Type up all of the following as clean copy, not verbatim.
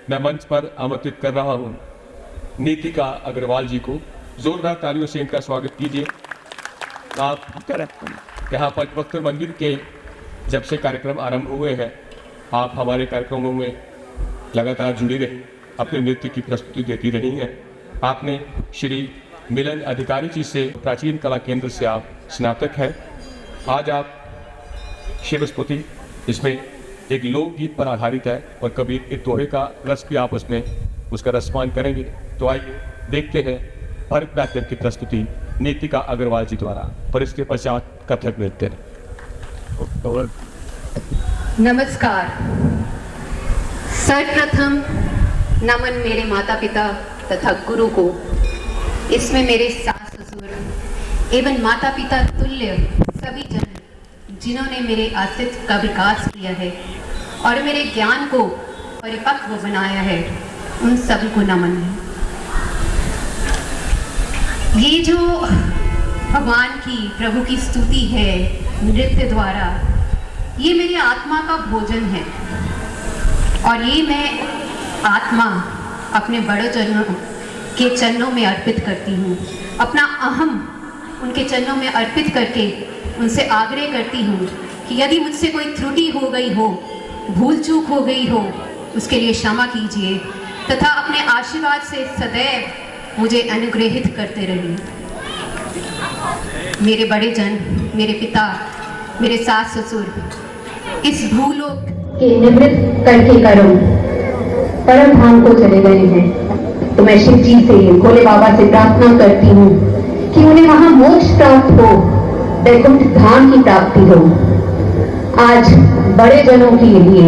मैं मंच पर आमंत्रित कर रहा हूं नीतिका अग्रवाल जी को। जोरदार तालियों से इनका स्वागत कीजिए। आप यहाँ पंचवक्त मंदिर के जब से कार्यक्रम आरंभ हुए हैं, आप हमारे कार्यक्रमों में लगातार जुड़ी रही, अपने नृत्य की प्रस्तुति देती रही हैं। आपने श्री मिलन अधिकारी जी से प्राचीन कला केंद्र से आप स्नातक हैं। आज आप शिव स्तुति, इसमें एक लोकगीत पर आधारित है और कबीर के दोहे का रस भी आप उसमें उसका रसपान करेंगे। तो आइए देखते हैं भरतनाट्यम की प्रस्तुति नीतिका अग्रवाल जी द्वारा, पर इसके पश्चात कथक नृत्य। नमस्कार। सर्वप्रथम नमन मेरे माता पिता तथा गुरु को। इसमें मेरे सास ससुर एवं माता पिता तुल्य सभी जन जिन्होंने मेरे अस्तित्व का विकास किया है और मेरे ज्ञान को परिपक्व बनाया है, उन सभी को नमन है। ये जो भगवान की, प्रभु की स्तुति है नृत्य द्वारा, ये मेरी आत्मा का भोजन है और ये मैं आत्मा अपने बड़े चरणों के चरणों में अर्पित करती हूँ। अपना अहम उनके चरणों में अर्पित करके उनसे आग्रह करती हूँ कि यदि मुझसे कोई त्रुटि हो गई हो, भूल चूक हो गई हो, उसके लिए क्षमा कीजिए तथा अपने आशीर्वाद से सदैव मुझे अनुग्रहित करते रहिए। मेरे बड़े जन, मेरे पिता, मेरे सास ससुर इस भूलोक के निवृत्त करके करो परम धाम को चले गए हैं, तो मैं शिव जी से, भोले बाबा से प्रार्थना करती हूँ कि उन्हें वहां मोक्ष प्राप्त हो, वैकुंठ धाम की प्राप्ति हो। आज बड़े जनों के लिए,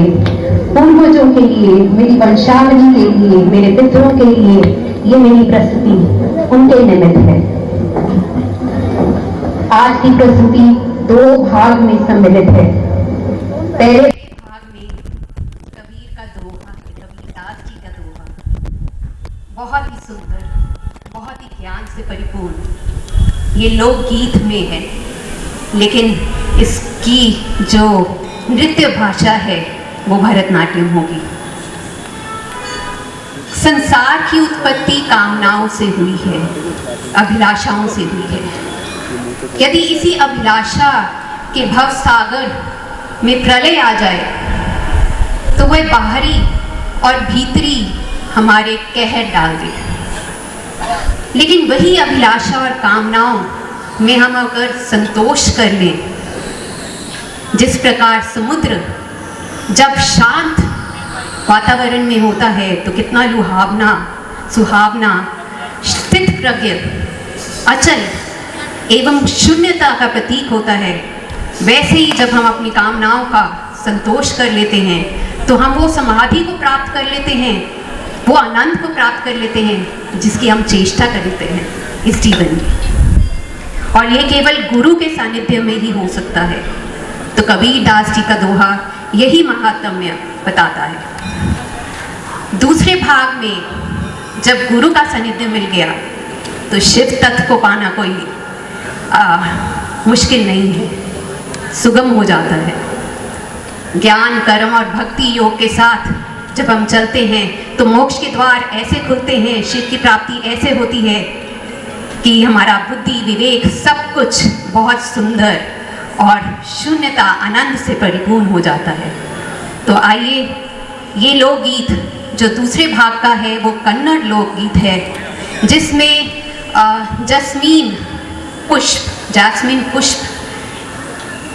पूर्वजों के लिए, मेरी वंशावली के लिए, मेरे पितरों के लिए ये मेरी प्रस्तुति उनके निमित्त है। आज की प्रस्तुति 2 भाग में सम्मिलित है। पहले भाग में कबीर का दोहा, कबीरदास जी का दोहा, बहुत ही सुंदर, बहुत ही ज्ञान से परिपूर्ण ये लोकगीत में है, लेकिन इसकी जो नृत्य भाषा है वो भरतनाट्यम होगी। संसार की उत्पत्ति कामनाओं से हुई है, अभिलाषाओं से हुई है। यदि इसी अभिलाषा के भव सागर में प्रलय आ जाए तो वह बाहरी और भीतरी हमारे कहर डाल दे, लेकिन वही अभिलाषा और कामनाओं में हम अगर संतोष कर लें, जिस प्रकार समुद्र जब शांत वातावरण में होता है तो कितना लुभावना, सुहावना, स्थित प्रज्ञ, अचल एवं शून्यता का प्रतीक होता है, वैसे ही जब हम अपनी कामनाओं का संतोष कर लेते हैं तो हम वो समाधि को प्राप्त कर लेते हैं, वो आनंद को प्राप्त कर लेते हैं जिसकी हम चेष्टा करते हैं इस जीवन में। और ये केवल गुरु के सानिध्य में ही हो सकता है। तो कबीरदास जी का दोहा यही महात्म्य बताता है। दूसरे भाग में जब गुरु का सानिध्य मिल गया तो शिव तत्व को पाना कोई मुश्किल नहीं है, सुगम हो जाता है। ज्ञान, कर्म और भक्ति योग के साथ जब हम चलते हैं तो मोक्ष के द्वार ऐसे खुलते हैं, शिव की प्राप्ति ऐसे होती है कि हमारा बुद्धि, विवेक सब कुछ बहुत सुंदर और शून्यता, आनंद से परिपूर्ण हो जाता है। तो आइए, ये लोकगीत जो दूसरे भाग का है वो कन्नड़ लोकगीत है, जिसमें जैस्मीन पुष्प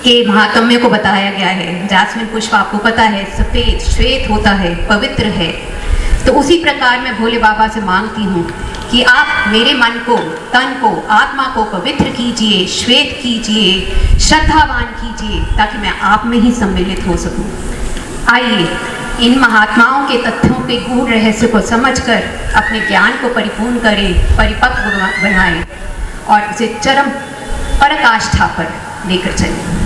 के महात्म्य को बताया गया है। जैस्मीन पुष्प आपको पता है सफ़ेद श्वेत होता है, पवित्र है। तो उसी प्रकार मैं भोले बाबा से मांगती हूँ कि आप मेरे मन को, तन को, आत्मा को पवित्र कीजिए, श्वेत कीजिए, श्रद्धावान कीजिए, ताकि मैं आप में ही सम्मिलित हो सकूं। आइए इन महात्माओं के तथ्यों के गूढ़ रहस्य को समझकर अपने ज्ञान को परिपूर्ण करें, परिपक्व बनाएं और उसे चरम पराकाष्ठा पर लेकर चलें।